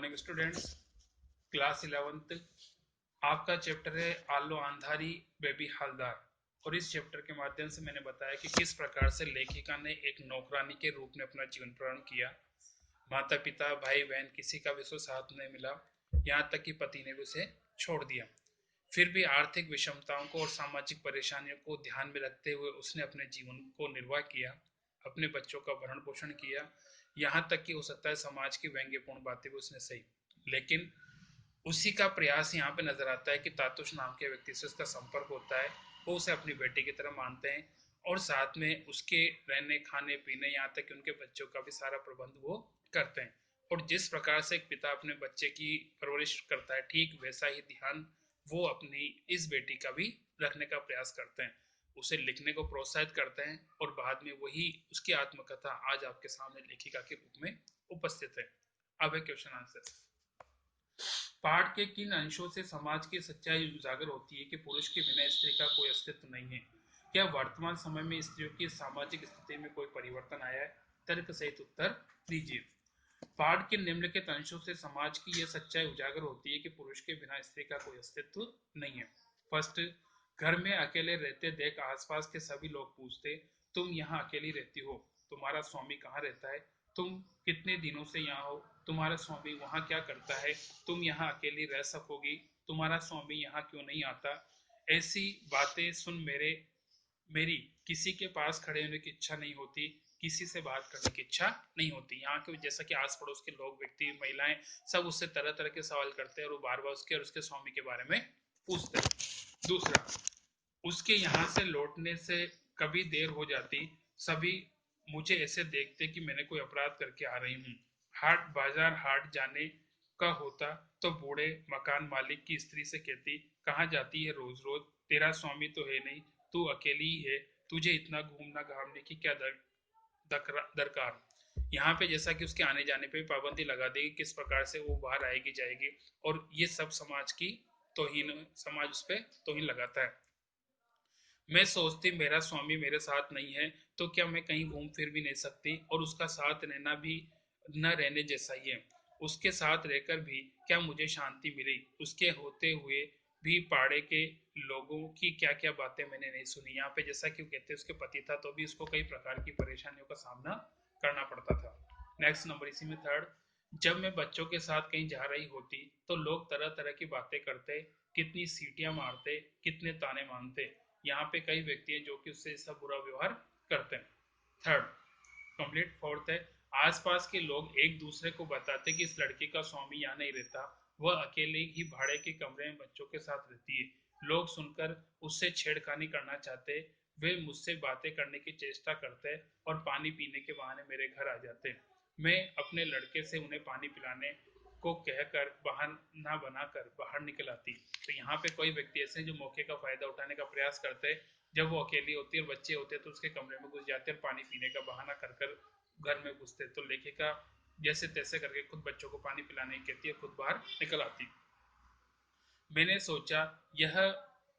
Morning students. Class 11th आपका chapter है आलो Andhari baby Haldar. और इस चैप्टर के माध्यम से मैंने बताया कि किस प्रकार से लेखिका ने एक नौकरानी के रूप में अपना जीवन प्रारंभ किया। माता पिता भाई बहन किसी का भी उसको साथ नहीं मिला, यहाँ तक कि पति ने भी उसे छोड़ दिया। फिर भी आर्थिक विषमताओं को और सामाजिक परेशानियों को ध्यान में रखते हुए उसने अपने जीवन को निर्वाह किया, अपने बच्चों का भरण पोषण किया। यहाँ तक कि हो सकता है समाज की व्यंग्यपूर्ण बातें भी उसने सही, लेकिन उसी का प्रयास यहाँ पे नजर आता है कि तातुश नाम के व्यक्ति से उसका संपर्क होता है। वो उसे अपनी बेटी की तरह मानते हैं और साथ में उसके रहने खाने पीने यहाँ तक कि उनके बच्चों का भी सारा प्रबंध वो करते हैं। और जिस प्रकार से एक पिता अपने बच्चे की परवरिश करता है, ठीक वैसा ही ध्यान वो अपनी इस बेटी का भी रखने का प्रयास करते हैं। उसे लिखने को प्रोत्साहित करते हैं और बाद में वही उसकी आत्मकथा आज आपके सामने लेखिका के रूप में उपस्थित है। अब है क्वेश्चन आंसर। पाठ के किन अंशों से समाज की सच्चाई उजागर होती है कि पुरुष के बिना स्त्री का कोई अस्तित्व नहीं है? क्या वर्तमान समय में स्त्रियों की सामाजिक स्थिति में कोई परिवर्तन आया है? तर्क सहित उत्तर दीजिए। पाठ के निम्नलिखित अंशों से समाज की यह सच्चाई उजागर होती है कि पुरुष के बिना स्त्री का कोई अस्तित्व नहीं है। फर्स्ट, घर में अकेले रहते देख आसपास के सभी लोग पूछते, तुम यहाँ अकेली रहती हो, तुम्हारा स्वामी कहाँ रहता है, तुम कितने दिनों से यहाँ हो, तुम्हारा स्वामी वहाँ क्या करता है, तुम यहाँ अकेली रह सकोगी, तुम्हारा स्वामी यहाँ क्यों नहीं आता। ऐसी बातें सुन मेरी किसी के पास खड़े होने की इच्छा नहीं होती, किसी से बात करने की इच्छा नहीं होती। यहाँ के जैसा कि आस पड़ोस के लोग, व्यक्ति, महिलाएं सब उससे तरह तरह के सवाल करते हैं और वो बार बार उसके और उसके स्वामी के बारे में पूछते हैं। दूसरा, उसके यहाँ से लौटने से कभी देर हो जाती, सभी मुझे ऐसे देखते कि मैंने कोई अपराध करके आ रही हूँ। हाट जाने का होता तो बूढ़े मकान मालिक की स्त्री से कहती, कहाँ जाती है रोज रोज, तेरा स्वामी तो है नहीं, तू अकेली ही है, तुझे इतना घूमना घामने की क्या दरकार। यहाँ पे जैसा कि उसके आने जाने पे पाबंदी लगा देगी, किस प्रकार से वो बाहर आएगी जाएगी, और ये सब समाज की तोहिन, समाज उस पर तोहिन लगाता है। मैं सोचती मेरा स्वामी मेरे साथ नहीं है तो क्या मैं कहीं घूम फिर भी नहीं सकती, और उसका साथ रहना भी न रहने जैसा ही है। उसके साथ रहकर भी क्या मुझे शांति मिली, उसके होते हुए भी पाड़े के लोगों की क्या क्या बातें मैंने नहीं सुनी। यहाँ पे जैसा कि वो कहते हैं उसके पति था तो भी उसको कई प्रकार की परेशानियों का सामना करना पड़ता था। नेक्स्ट नंबर इसी में थर्ड, जब मैं बच्चों के साथ कहीं जा रही होती तो लोग तरह तरह की बातें करते, कितनी सीटियां मारते, कितने ताने मारते। यहाँ पे कई व्यक्ति हैं जो कि उससे सब बुरा व्यवहार करते हैं। Third complete. फोर्थ है, आसपास के लोग एक दूसरे को बताते कि इस लड़की का स्वामी यहाँ नहीं रहता, वह अकेले ही भाड़े के कमरे में बच्चों के साथ रहती है। लोग सुनकर उससे छेड़खानी करना चाहते, वे मुझसे बातें करने की चेष्टा करते और पानी पीने के बहाने मेरे घर आ जाते। मैं अपने लड़के से उन्हें पानी पिलाने को कहकर बहाना बनाकर बाहर निकल आती। तो यहाँ पे कोई व्यक्ति ऐसे जो मौके का फायदा उठाने का प्रयास करते हैं, जब वो अकेली होती है और बच्चे होते हैं तो उसके कमरे में घुस जाते हैं, पानी पीने का बहाना कर कर घर में घुसते। तो लेखिका जैसे तैसे करके खुद बच्चों को पानी पिलाने की कहती है, खुद बाहर निकल आती। मैंने सोचा यह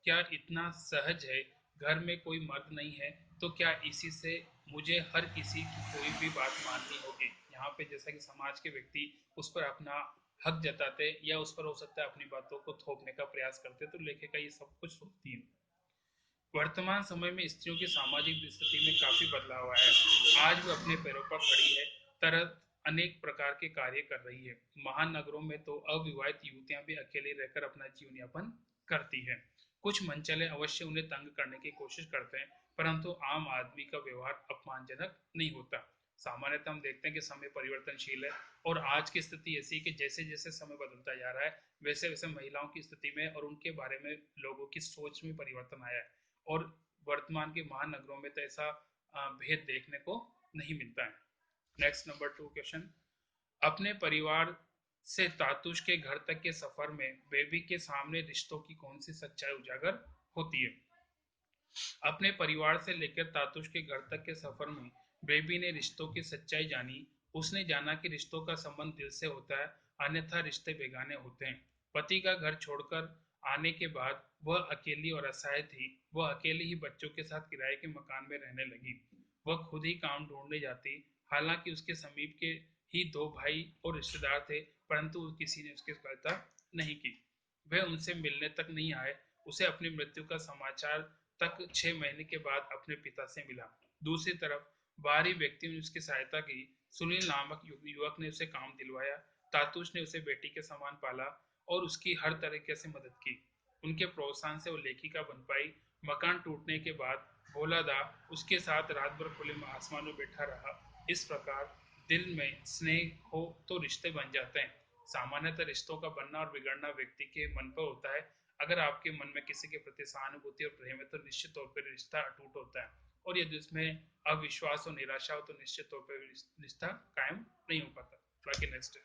क्या इतना सहज है, घर में कोई मर्द नहीं है तो क्या इसी से मुझे हर किसी की कोई भी बात माननी होगी। यहाँ पे जैसा कि समाज के व्यक्ति उस पर अपना हक जताते या उस पर हो सकता है अपनी बातों को थोपने का प्रयास करते, तो लेखिका ये सब कुछ सोचती है। वर्तमान समय में स्त्रियों की सामाजिक स्थिति में काफी बदलाव आया है। आज वो अपने पैरों पर खड़ी है, तरह अनेक प्रकार के कार्य कर रही है। महानगरों में तो अविवाहित युवतियां भी अकेले रहकर अपना जीवन यापन करती है। कुछ मनचले अवश्य उन्हें तंग करने की कोशिश करते हैं, परंतु आम आदमी का व्यवहार अपमानजनक नहीं होता। सामान्यतः हम देखते हैं कि समय परिवर्तनशील है और आज की स्थिति ऐसी है कि जैसे जैसे समय बदलता जा रहा है वैसे वैसे महिलाओं की स्थिति में और उनके बारे में लोगों की सोच में परिवर्तन आया है। और वर्तमान के महानगरों में तो ऐसा भेद देखने को नहीं मिलता है। नेक्स्ट नंबर 2 क्वेश्चन, अपने परिवार से तातुश के घर तक के सफर में बेबी के सामने रिश्तों की कौन सी सच्चाई उजागर होती है? अपने परिवार से लेकर तातुश के घर तक के सफर में बेबी ने रिश्तों की सच्चाई जानी। उसने जाना कि रिश्तों का संबंध दिल से होता है, अन्यथा रिश्ते बेगाने होते हैं। पति का घर छोड़कर आने के बाद वह अकेली और असहाय थी। वह अकेली ही बच्चों के साथ किराए के मकान में रहने लगी। वह खुद ही काम ढूंढने जाती, हालांकि उसके समीप के ही दो भाई और रिश्तेदार थे, परंतु किसी ने उसकी सहायता नहीं की। वह उनसे मिलने तक नहीं आए। उसे अपनी मृत्यु का समाचार तक 6 महीने के बाद अपने पिता से मिला। दूसरी तरफ बाहरी व्यक्ति ने उसकी सहायता की। सुनील नामक युवक ने उसे काम दिलवाया। तातुश ने उसे बेटी के समान पाला और उसकी हर तरीके से मदद की। उनके प्रोत्साहन से वो लेखिका बन पाई। मकान टूटने के बाद भोला दा उसके साथ रात भर खुले आसमान में बैठा रहा। इस प्रकार दिल में स्नेह हो तो रिश्ते बन जाते हैं। सामान्यतः रिश्तों का बनना और बिगड़ना व्यक्ति के मन पर होता है। अगर आपके मन में किसी के प्रति सहानुभूति और प्रेम है तो निश्चित तौर पर रिश्ता अटूट होता है, और यदि उसमें अविश्वास और निराशा हो तो निश्चित तौर पर रिश्ता कायम नहीं हो पाता। बाकी नेक्स्ट